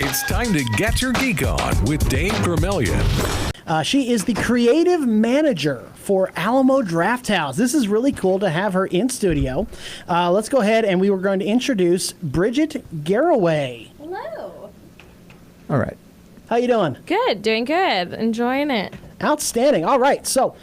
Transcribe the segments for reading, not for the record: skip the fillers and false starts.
It's time to get your geek on with Dave Vermillion. She is the creative manager for Alamo Drafthouse. This is really cool to have her in studio. Let's go ahead and we were going to introduce Bridget Garraway. Hello. All right. How you doing? Good, doing good. Enjoying it. Outstanding. All right. So,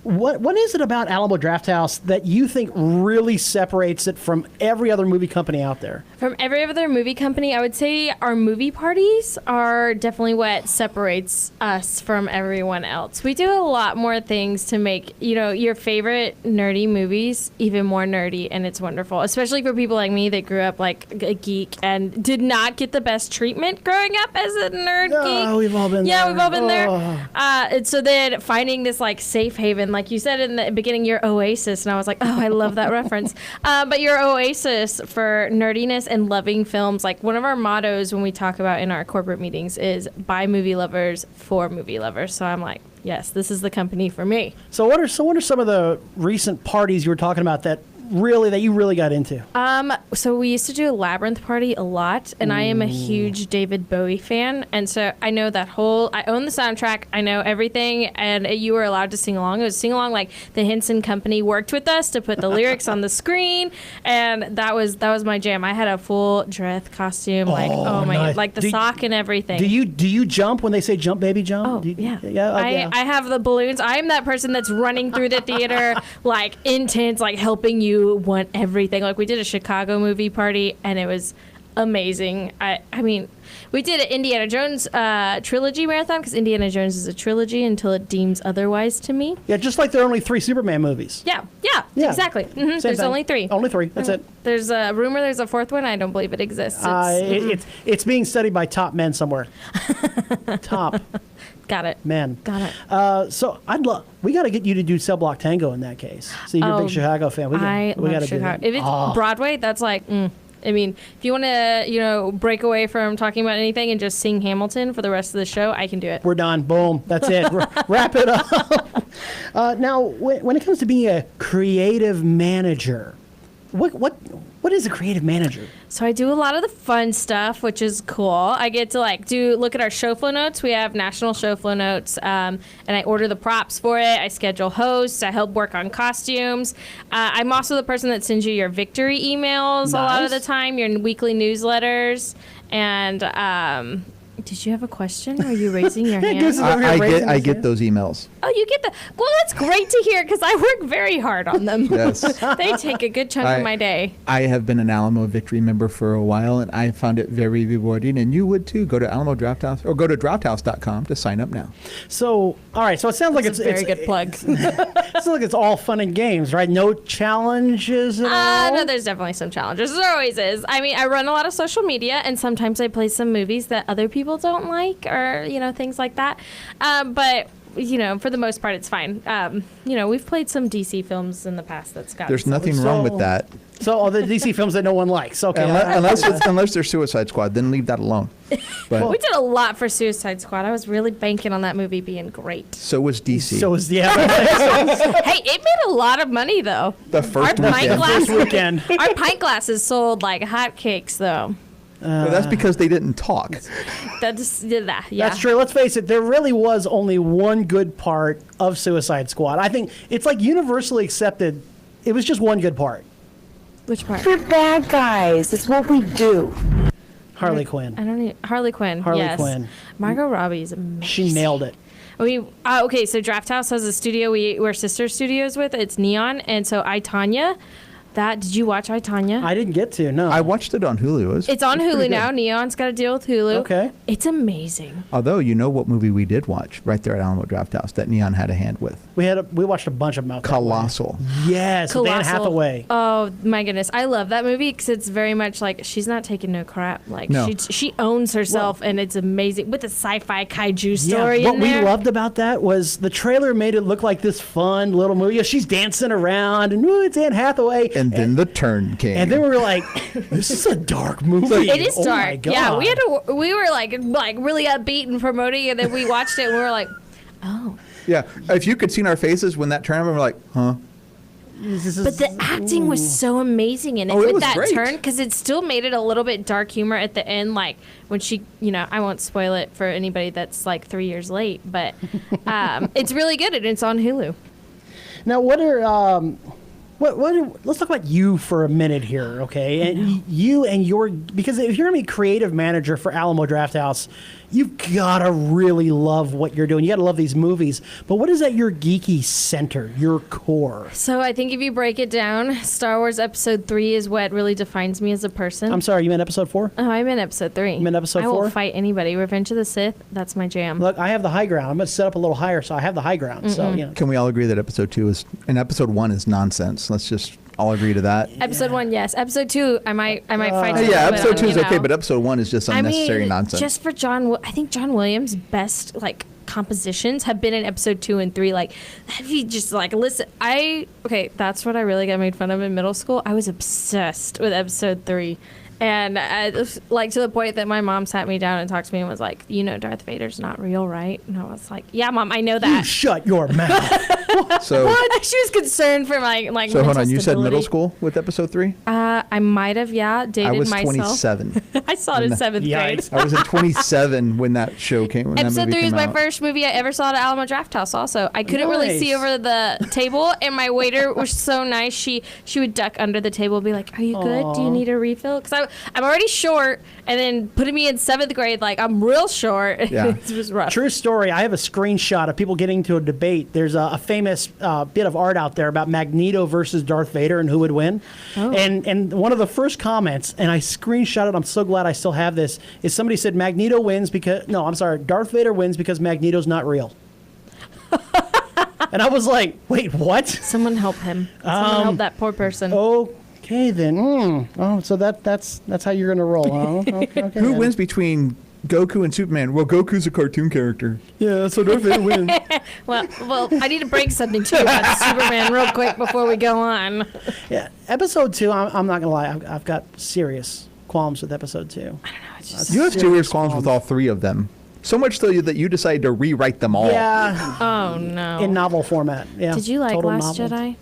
what is it about Alamo Drafthouse that you think really separates it from every other movie company out there? From every other movie company, I would say our movie parties are definitely what separates us from everyone else. We do a lot more things to make, your favorite nerdy movies even more nerdy, and it's wonderful, especially for people like me that grew up like a geek and did not get the best treatment growing up as a nerd geek. We've all been there. Yeah, we've all been there. And so then finding this like safe haven, like you said in the beginning, your oasis, and I was like, oh, I love that reference. But your oasis for nerdiness and loving films, like one of our mottos when we talk about in our corporate meetings is by movie lovers for movie lovers. So I'm like, yes, this is the company for me. So what are some of the recent parties you were talking about that you really got into? So we used to do a Labyrinth party a lot, and I am a huge David Bowie fan, and so I know I own the soundtrack, I know everything, and you were allowed to sing along. It was sing along, like the Henson Company worked with us to put the lyrics on the screen, and that was my jam. I had a full dress costume, nice. like the sock and everything. Do you jump when they say jump, baby, jump? Yeah. I have the balloons. I'm that person that's running through the theater, like intense, like helping you want everything. Like we did a Chicago movie party and it was amazing. I mean, we did an Indiana Jones trilogy marathon because Indiana Jones is a trilogy until it deems otherwise to me. Yeah, just like there are only 3 Superman movies. Yeah, exactly. Mm-hmm. There's only 3. Only 3. That's it. There's a rumor there's a 4th one. I don't believe it exists. It's being studied by top men somewhere. Top. Got it. Men. Got it. So we got to get you to do Cell Block Tango in that case. So you're a big Chicago fan. I love Chicago. If it's Broadway, that's like, I mean, if you want to, break away from talking about anything and just sing Hamilton for the rest of the show, I can do it. We're done. Boom. That's it. Wrap it up. Now, when it comes to being a creative manager, what is a creative manager? So I do a lot of the fun stuff, which is cool. I get to look at our show flow notes. We have national show flow notes, and I order the props for it. I schedule hosts. I help work on costumes. I'm also the person that sends you your victory emails a lot of the time, your weekly newsletters, and did you have a question? Are you raising your hand? I get those emails. Oh, you get well, that's great to hear because I work very hard on them. Yes. They take a good chunk of my day. I have been an Alamo Victory member for a while, and I found it very rewarding, and you would too. Go to Alamo Drafthouse or go to drafthouse.com to sign up now. So, all right. So it sounds like it's a very good plug. It sounds like it's all fun and games, right? No challenges at all? No, there's definitely some challenges. There always is. I mean, I run a lot of social media, and sometimes I play some movies that other people don't like or, things like that. But, for the most part, it's fine. We've played some DC films in the past that's got. There's nothing wrong with that. So all the DC films that no one likes. Okay. Unless they're Suicide Squad, then leave that alone. But we did a lot for Suicide Squad. I was really banking on that movie being great. So was DC. Hey, it made a lot of money, though. The first weekend. Our pint glasses sold like hotcakes, though. Well, that's because they didn't talk. That's true. Let's face it. There really was only one good part of Suicide Squad. I think it's like universally accepted. It was just one good part. Which part? We're bad guys. It's what we do. Harley Quinn. Harley Quinn. Yes. Quinn. Margot Robbie is amazing. She nailed it. Okay, so Drafthouse has a studio we're sister studios with. It's Neon, and so I, Tanya. Did you watch I, Tanya? I didn't get to, no. I watched it on Hulu. It's on Hulu now. Neon's got a deal with Hulu. Okay. It's amazing. Although, you know what movie we did watch right there at Alamo Drafthouse that Neon had a hand with? We watched a bunch of them out there. Colossal. Yes, with Anne Hathaway. Oh, my goodness. I love that movie because it's very much like she's not taking no crap. Like, no. she owns herself, and it's amazing with the sci-fi kaiju story what in there. we loved about that was the trailer made it look like this fun little movie. She's dancing around, and it's Anne Hathaway. And then the turn came. And then we were like, this is a dark movie. It is dark. My God. Yeah, we were like really upbeat and promoting, and then we watched it, and we were like, oh. Yeah, if you could see our faces when that turned, we were like, huh? But the acting was so amazing in it Oh, it with was that great. turn, because it still made it a little bit dark humor at the end, like when she, I won't spoil it for anybody that's like 3 years late, but it's really good and it's on Hulu. Now, let's talk about you for a minute here, okay? And you and because if you're going to be creative manager for Alamo Drafthouse, you've got to really love what you're doing. You got to love these movies. But what is at your geeky center, your core? So I think if you break it down, Star Wars Episode 3 is what really defines me as a person. I'm sorry, you meant episode 4? Oh, I meant Episode 3. You meant episode I 4? will fight anybody. Revenge of the Sith, that's my jam. Look, I have the high ground. I'm going to set up a little higher, so I have the high ground. So, Can we all agree that episode 2 and episode 1 is nonsense? Let's just all agree to that. Episode 1, yes. Episode 2, I might fight you a little bit episode 2 is on, okay, but episode 1 is just unnecessary nonsense. Just for I think John Williams' best compositions have been in episode 2 and 3. Like, have you just listen? That's what I really got made fun of in middle school. I was obsessed with episode 3. And to the point that my mom sat me down and talked to me and was like, Darth Vader's not real, right? And I was like, yeah, Mom, I know you that. shut your mouth. So, What? She was concerned for my so mental hold on, you said stability. middle school with episode 3? I might have, dated I was myself. 27. I saw it in 7th grade. Yikes. I was in 27 when that show came. When Episode that movie 3 was came my out. first movie I ever saw at Alamo Drafthouse. Also, I couldn't really Nice. see over the table, and my waiter was so nice. She would duck under the table, and be like, "Are you good? Do you need a refill?" Because I'm already short, and then putting me in 7th grade, I'm real short. Yeah. It was rough. True story. I have a screenshot of people getting into a debate. There's a famous bit of art out there about Magneto versus Darth Vader and who would win. Oh. And one of the first comments, and I screenshot it, I'm so glad I still have this, is somebody said Magneto wins because, no, I'm sorry, Darth Vader wins because Magneto's not real. And I was like, wait, what? Someone help him. Someone help that poor person. Okay, then. Oh, so that's how you're going to roll, huh? Okay, Who then. wins between Goku and Superman? Well, Goku's a cartoon character. Yeah, so Darth Vader wins. Well, I need to break something to you about Superman real quick before we go on. Yeah, episode 2, I'm not going to lie, I've got serious qualms with episode 2. You have serious qualms with all 3 of them. So much so that you decided to rewrite them all. Yeah, Oh no. in novel format. Yeah. Did you like total Last novel. Jedi?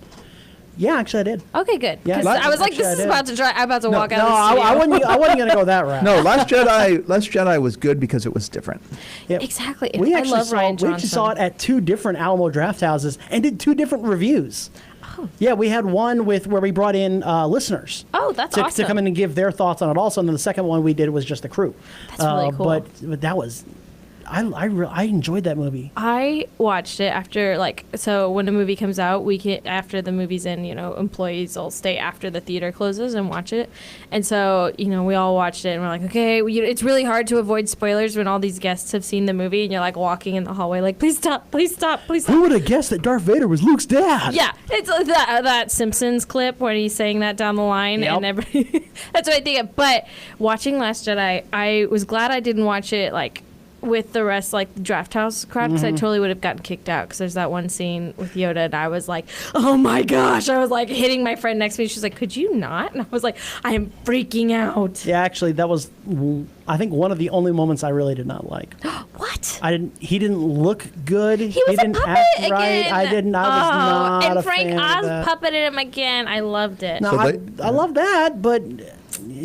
Yeah, actually, I did. Okay, good. Yeah, 'Cause I was like, actually, this I is did. I'm about to walk No, out of the studio. I wasn't going to go that route. No, Last Jedi was good because it was different. Yeah. Exactly. We I actually love saw Ryan we actually saw it Johnson. at 2 different Alamo Drafthouses and did 2 different reviews. Oh. Yeah, we had one where we brought in listeners. Oh, that's to awesome. come in and give their thoughts on it also, and then the second one we did was just the crew. That's really cool. But that was, I enjoyed that movie. I watched it after, so when a movie comes out, after the movie's in, employees will stay after the theater closes and watch it. And so, we all watched it and we're like, okay, it's really hard to avoid spoilers when all these guests have seen the movie and you're walking in the hallway please stop, please stop, please stop. Who would have guessed that Darth Vader was Luke's dad? Yeah, it's that Simpsons clip when he's saying that down the line, Yep. and everybody. That's what I think of. But watching Last Jedi, I was glad I didn't watch it with the rest, the Drafthouse crowd, because I totally would have gotten kicked out. Because there's that one scene with Yoda, and I was like, oh my gosh! I was hitting my friend next to me. She's like, could you not? And I was like, I am freaking out. Yeah, actually, that was, I think, one of the only moments I really did not like. What? He didn't look good. He was didn't a puppet act right. again. I was not and a Frank fan Oz of that. puppeted him again. I loved it. No, So I love that, but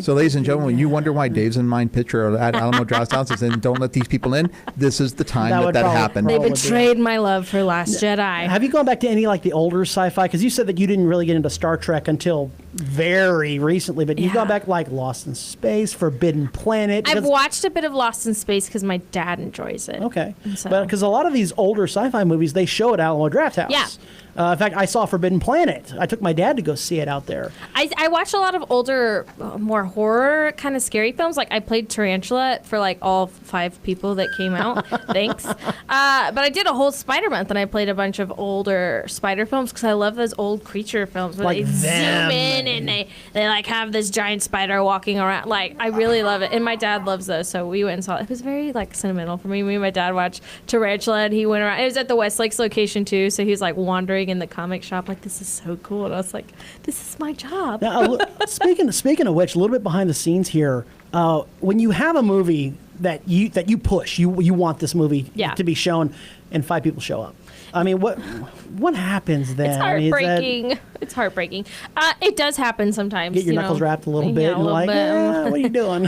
So, ladies and gentlemen, when you wonder why Dave's in mind picture at Alamo Drafthouse is saying, don't let these people in, this is the time That would that probably- happened. They probably betrayed my love for Last Jedi. have you gone back to any the older sci-fi? Because you said that you didn't really get into Star Trek until very recently, but you've gone Yeah. back Lost in Space, Forbidden Planet. I've because- watched a bit of Lost in Space because my dad enjoys it. Okay, So- but because a lot of these older sci-fi movies they show at Alamo Drafthouse. Yeah. In fact, I saw Forbidden Planet. I took my dad to go see it out there. I watched a lot of older, more horror kind of scary films. I played Tarantula for all 5 people that came out. Thanks. But I did a whole Spider Month, and I played a bunch of older spider films because I love those old creature films where Like they them. zoom in and they have this giant spider walking around. I really love it, and my dad loves those. So we went and saw it. It was very sentimental for me. Me and my dad watched Tarantula, and he went around. It was at the Westlakes location too, so he was wandering in the comic shop this is so cool, and I was like, this is my job. Now, speaking of which, a little bit behind the scenes here. When you have a movie that you push, you want this movie Yeah. to be shown, and 5 people show up. I mean, what happens then? It's I mean, heartbreaking. It's heartbreaking. It does happen sometimes. get your knuckles wrapped a little bit and like, what are you doing?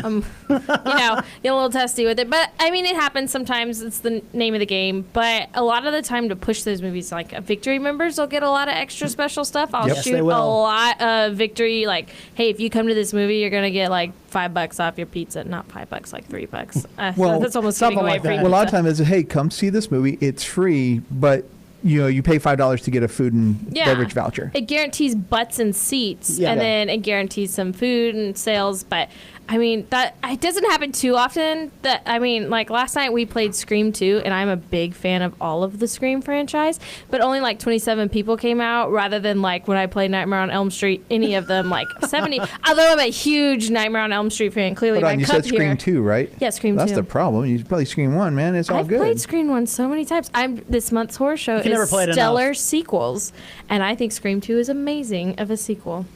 Get a little testy with it. But I mean, it happens sometimes. It's the name of the game. But a lot of the time to push those movies, like Victory members will get a lot of extra special stuff. I'll Yes, shoot they a will. lot of Victory. Like, hey, if you come to this movie, you're gonna get like $5 off your pizza. Not $5, like $3. Well, that's almost something giving away like free that. Well, a lot of pizza. times it's, hey, come see this movie. It's free, but you pay $5 to get a food and beverage voucher. It guarantees butts and seats, Yeah. and then it guarantees some food and sales. But I mean, that it doesn't happen too often. Like last night we played Scream 2, and I'm a big fan of all of the Scream franchise. But only like 27 people came out, rather than like when I played Nightmare on Elm Street, any of them like 70. Although I'm a huge Nightmare on Elm Street fan, clearly Hold my on, you cup said Scream here. 2, right? Yeah, Scream That's 2. the problem. You play Scream 1, man. It's all I've good. played Scream 1 so many times. This month's horror show can never is play it stellar enough. sequels, and I think Scream 2 is amazing of a sequel.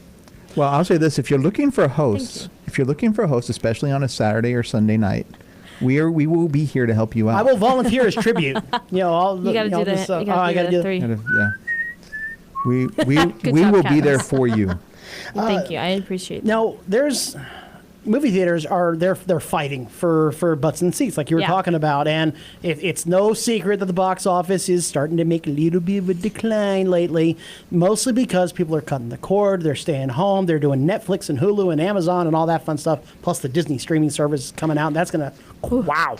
Well, I'll say this: if you're looking for a host, you. especially on a Saturday or Sunday night, we will be here to help you out. I will volunteer as tribute. I'll You got to do this, that. You I got to gotta do the 3. Yeah. We Good we job, will be there Katniss. for you. Thank you. I appreciate that. Now, there's movie theaters they're fighting for butts and seats, like you were Yeah. talking about, and it's no secret that the box office is starting to make a little bit of a decline lately, mostly because people are cutting the cord, they're staying home, they're doing Netflix and Hulu and Amazon and all that fun stuff, plus the Disney streaming service coming out, and that's gonna wow.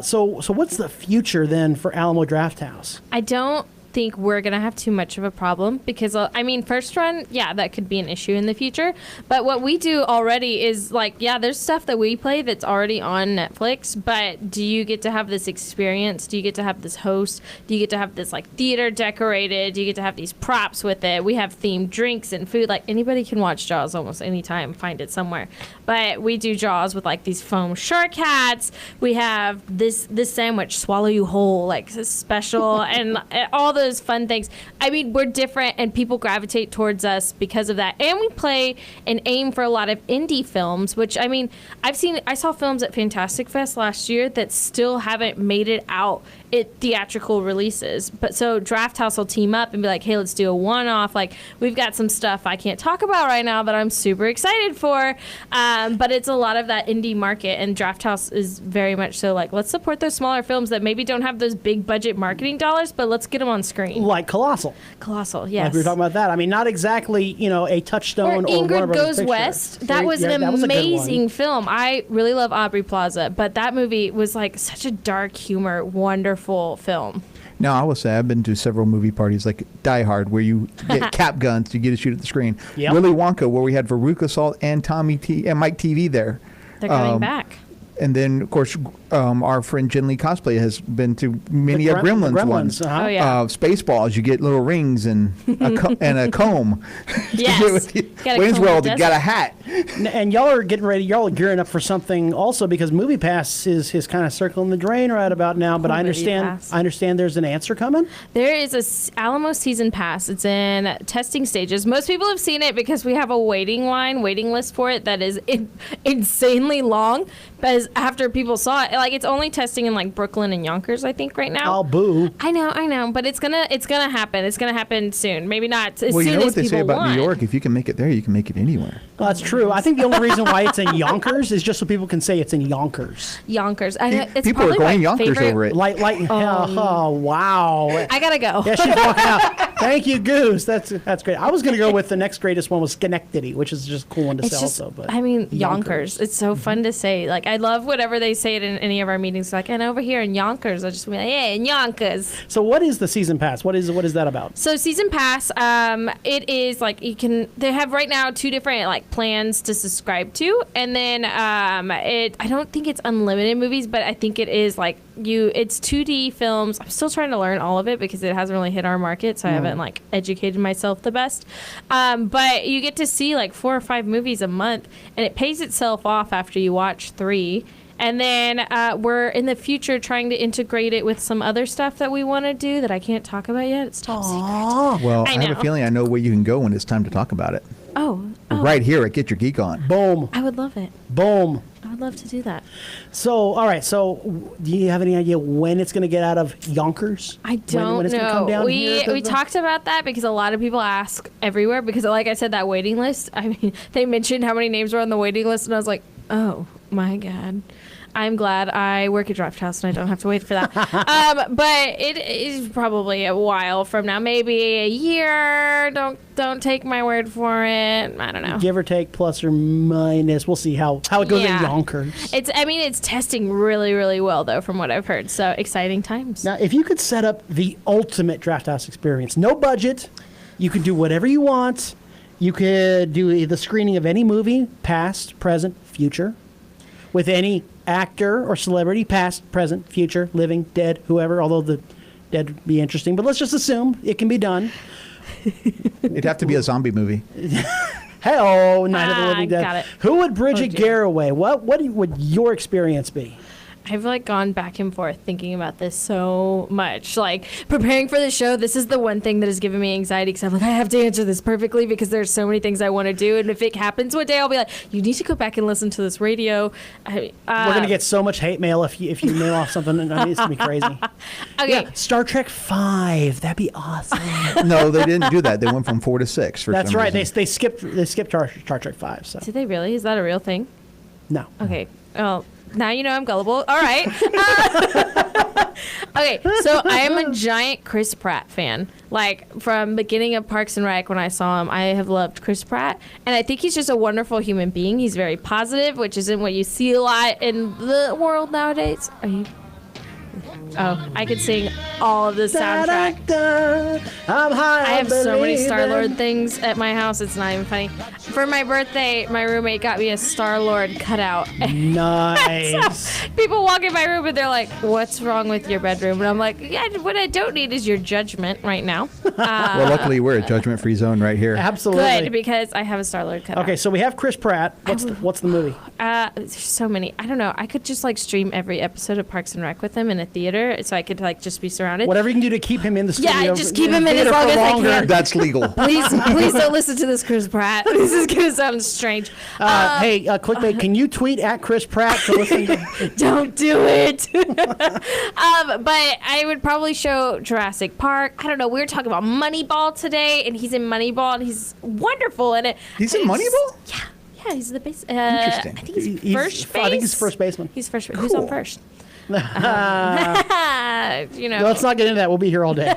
So what's the future then for Alamo Drafthouse? I don't think we're going to have too much of a problem because, first run, that could be an issue in the future. But what we do already is there's stuff that we play that's already on Netflix, but do you get to have this experience? Do you get to have this host? Do you get to have this theater decorated? Do you get to have these props with it? We have themed drinks and food. Like anybody can watch Jaws almost anytime, find it somewhere. But we do Jaws with these foam shark hats. We have this sandwich, swallow you whole, special, and all those fun things. I mean, we're different, and people gravitate towards us because of that. And we play and aim for a lot of indie films, which I saw films at Fantastic Fest last year that still haven't made it out at theatrical releases. But so Drafthouse will team up and be like, hey, let's do a one-off. We've got some stuff I can't talk about right now that I'm super excited for. But it's a lot of that indie market, and Drafthouse is very much so let's support those smaller films that maybe don't have those big budget marketing dollars, but let's get them on screen. Like Colossal. Colossal, yes. Like we were talking about that. I mean, not exactly, a Touchstone Or or Warner Ingrid Brothers Goes Pictures. West. That was an that was a good one. amazing film. I really love Aubrey Plaza, but that movie was such a dark humor, wonderful film. Now, I will say I've been to several movie parties like Die Hard, where you get cap guns, you get to shoot at the screen. Yep. Willy Wonka, where we had Veruca Salt and Mike TV there. They're coming back. And then, of course, our friend Jen Lee Cosplay has been to many The a Gremlins one. uh-huh. Oh, yeah. Spaceballs, you get little rings and a comb. Yes. Got a Wayne's comb World, that you got a hat. And y'all are getting ready. Y'all are gearing up for something also because Movie Pass is kind of circling the drain right about now. But Cool, I Movie understand. Pass. I understand there's an answer coming. There is a Alamo season pass. It's in testing stages. Most people have seen it because we have a waiting list for it that is insanely long. Because after people saw it, it's only testing in Brooklyn and Yonkers, I think, right now. Oh, boo. I know, but it's gonna happen. It's gonna happen soon. Maybe not as Well, you soon know as what they say people about want. New York? If you can make it there, you can make it anywhere. Well, that's true. I think the only reason why it's in Yonkers is just so people can say it's in Yonkers. Yonkers. I know, it's People are probably going my Yonkers favorite. over it. Oh, wow. I gotta go. Yeah, she's walking out. Thank you, Goose. That's great. I was going to go with the next greatest one was Schenectady, which is just a cool one to It's say just, also. But Yonkers. It's so fun to say. I love whenever they say it in any of our meetings. And over here in Yonkers, I just be like, hey, in Yonkers. So what is the season pass? What is that about? So season pass, it is they have right now 2 different plans to subscribe to, and then I don't think it's unlimited movies, but I think it is it's 2D films. I'm still trying to learn all of it because it hasn't really hit our market, so I haven't educated myself the best. But you get to see 4 or 5 movies a month, and it pays itself off after you watch 3. And then we're in the future trying to integrate it with some other stuff that we want to do that I can't talk about yet. It's top secret. Well, I I have know. a feeling I know where you can go when it's time to talk about it. Oh. Right here at Get Your Geek On. Boom. I would love it. Boom. I would love to do that. So, all right. So, do you have any idea when it's going to get out of Yonkers? I don't when it's gonna come know. down We here to the- talked about that because a lot of people ask everywhere because, like I said, that waiting list. I mean, they mentioned how many names were on the waiting list, and I was like, oh my God. I'm glad I work at Drafthouse and I don't have to wait for that. But it is probably a while from now, maybe a year. Don't take my word for it. I don't know. Give or take, plus or minus. We'll see how it goes in Yonkers. It's testing really, really well though, from what I've heard. So exciting times. Now, if you could set up the ultimate Drafthouse experience, no budget, you could do whatever you want. You could do the screening of any movie, past, present, future, with any actor or celebrity, past, present, future, living, dead, whoever, although the dead would be interesting. But let's just assume it can be done. It'd have to be a zombie movie. Hello, Night of the Living Dead. got it. Who would Bridget dear. Garraway? What would your experience be? I've like gone back and forth thinking about this so much. Like preparing for the show, this is the one thing that has given me anxiety because I'm like, I have to answer this perfectly because there's so many things I want to do. And if it happens one day, I'll be like, you need to go back and listen to this radio. We're gonna get so much hate mail if you mail off something. I mean, it's gonna be crazy. Okay. Yeah, Star Trek V. That'd be awesome. No, they didn't do that. They went from 4 to 6. That's some right. reason. They skipped Star Trek V. So Did they really? Is that a real thing? no. Okay. Oh, now you know I'm gullible. All right. Okay, so I am a giant Chris Pratt fan. Like, from beginning of Parks and Rec, when I saw him, I have loved Chris Pratt. And I think he's just a wonderful human being. He's very positive, which isn't what you see a lot in the world nowadays. Are you... Oh, I could sing all of the soundtrack. I'm high. I have so many believing. Star-Lord things at my house, it's not even funny. For my birthday, my roommate got me a Star-Lord cutout. Nice. People walk in my room and they're like, what's wrong with your bedroom? And I'm like, yeah, what I don't need is your judgment right now. Well, luckily, we're a judgment-free zone right here. Absolutely. Good, because I have a Star-Lord cutout. Okay, so we have Chris Pratt. What's the movie? There's so many. I don't know. I could just like stream every episode of Parks and Rec with him in a theater so I could like just be surrounded. Whatever you can do to keep him in the studio. Yeah, just keep him in theater as long for as I longer. can. That's legal. Please don't listen to this, Chris Pratt. This is going to sound strange. Hey, clickbait, can you tweet at Chris Pratt to listen to... Don't do it. But I would probably show Jurassic Park. I don't know. We were talking about Moneyball today, and he's in Moneyball, and he's wonderful in it. He's in Moneyball? Yeah, he's the base. Interesting. I think he's first base. I think he's first baseman. He's first. Who's on first? You know. Let's not get into that. We'll be here all day.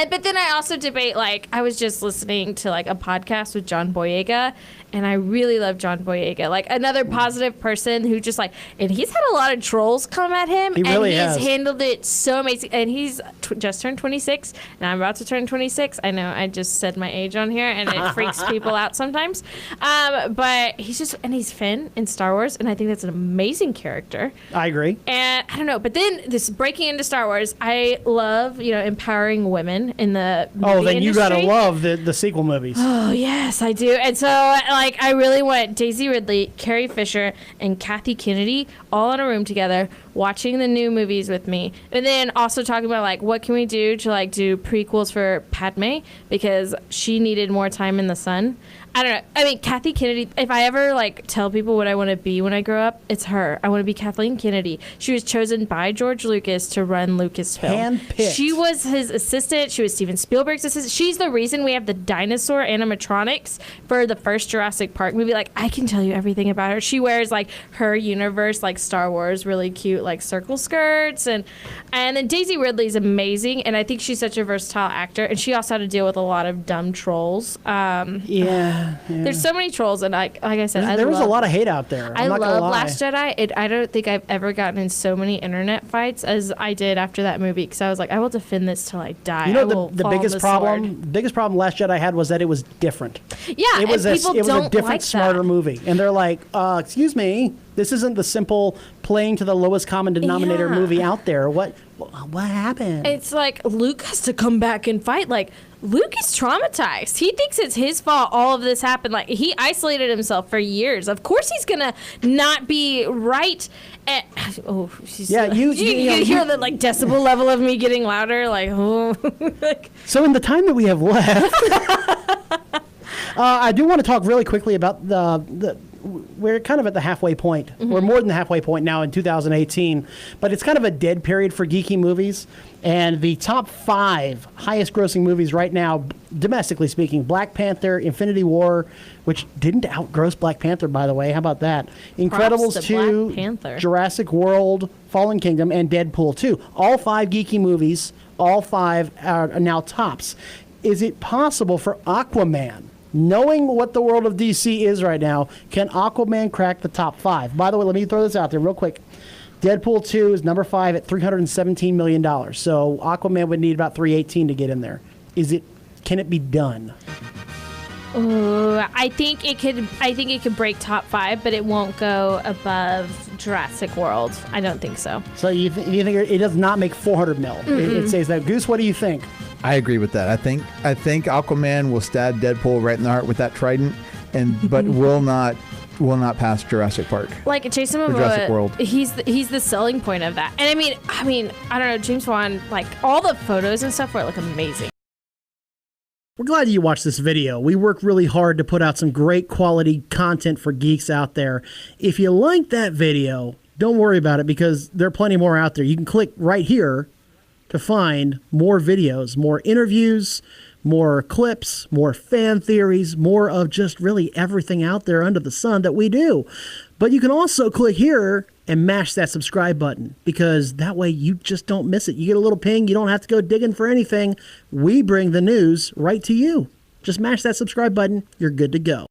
But then I also debate, like, I was just listening to, like, a podcast with John Boyega, and I really love John Boyega. Like, another positive person who just, like, and he's had a lot of trolls come at him. He really and has. he's handled it so amazing. And he's just turned 26, and I'm about to turn 26. I know, I just said my age on here, and it freaks people out sometimes. But he's just, and he's Finn in Star Wars, and I think that's an amazing character. I agree. And I don't know, but then this breaking into Star Wars, I love, empowering women in the movie Oh, then you industry. gotta love the sequel movies. Oh, yes, I do. And so, like, I really want Daisy Ridley, Carrie Fisher, and Kathy Kennedy all in a room together watching the new movies with me. And then also talking about, like, what can we do to, like, do prequels for Padme because she needed more time in the sun. I don't know. I mean, Kathy Kennedy, if I ever, like, tell people what I want to be when I grow up, it's her. I want to be Kathleen Kennedy. She was chosen by George Lucas to run Lucasfilm. Handpicked. She was his assistant. She was Steven Spielberg's assistant. She's the reason we have the dinosaur animatronics for the first Jurassic Park movie. Like, I can tell you everything about her. She wears, like, her universe, like Star Wars, really cute, like, circle skirts. And then Daisy Ridley's amazing, and I think she's such a versatile actor. And she also had to deal with a lot of dumb trolls. Yeah. There's so many trolls, and like I said, There was a lot of hate out there. I I'm not gonna love lie. Last Jedi. I don't think I've ever gotten in so many internet fights as I did after that movie because I was like, I will defend this till I die. You know, I will the fall on biggest the problem. sword. The biggest problem Last Jedi had was that it was different. Yeah, It was and a people don't different, like smarter that. movie, and they're like, "Excuse me, this isn't the simple playing to the lowest common denominator Yeah. movie out there. What happened?" It's like Luke has to come back and fight. Like Luke is traumatized. He thinks it's his fault all of this happened. Like he isolated himself for years. Of course he's gonna not be right. And, Yeah, you hear the like decibel level of me getting louder. Like, oh, like, So in the time that we have left, I do want to talk really quickly about we're kind of at the halfway point. We're more than the halfway point now in 2018, but it's kind of a dead period for geeky movies. And the top 5 highest grossing movies right now, domestically speaking, Black Panther, Infinity War, which didn't outgross Black Panther, by the way. How about that? Incredibles 2, Jurassic World, Fallen Kingdom, and Deadpool 2. All 5 geeky movies, all 5 are now tops. Is it possible for Aquaman, knowing what the world of DC is right now, can Aquaman crack the top 5? By the way, let me throw this out there real quick. Deadpool 2 is number 5 at $317 million. So Aquaman would need about $318 to get in there. Can it be done? I think it could break top 5, but it won't go above Jurassic World. I don't think so. So you think it does not make 400 mil? It says that. Goose, what do you think? I agree with that. I think Aquaman will stab Deadpool right in the heart with that trident, but will not pass Jurassic Park. Like Jason Momoa, Jurassic World. He's the selling point of that. And I mean, I don't know, James Wan, like all the photos and stuff were like amazing. We're glad you watched this video. We work really hard to put out some great quality content for geeks out there. If you like that video, don't worry about it because there are plenty more out there. You can click right here to find more videos, more interviews, more clips, more fan theories, more of just really everything out there under the sun that we do. But you can also click here and mash that subscribe button because that way you just don't miss it. You get a little ping. You don't have to go digging for anything. We bring the news right to you. Just mash that subscribe button. You're good to go.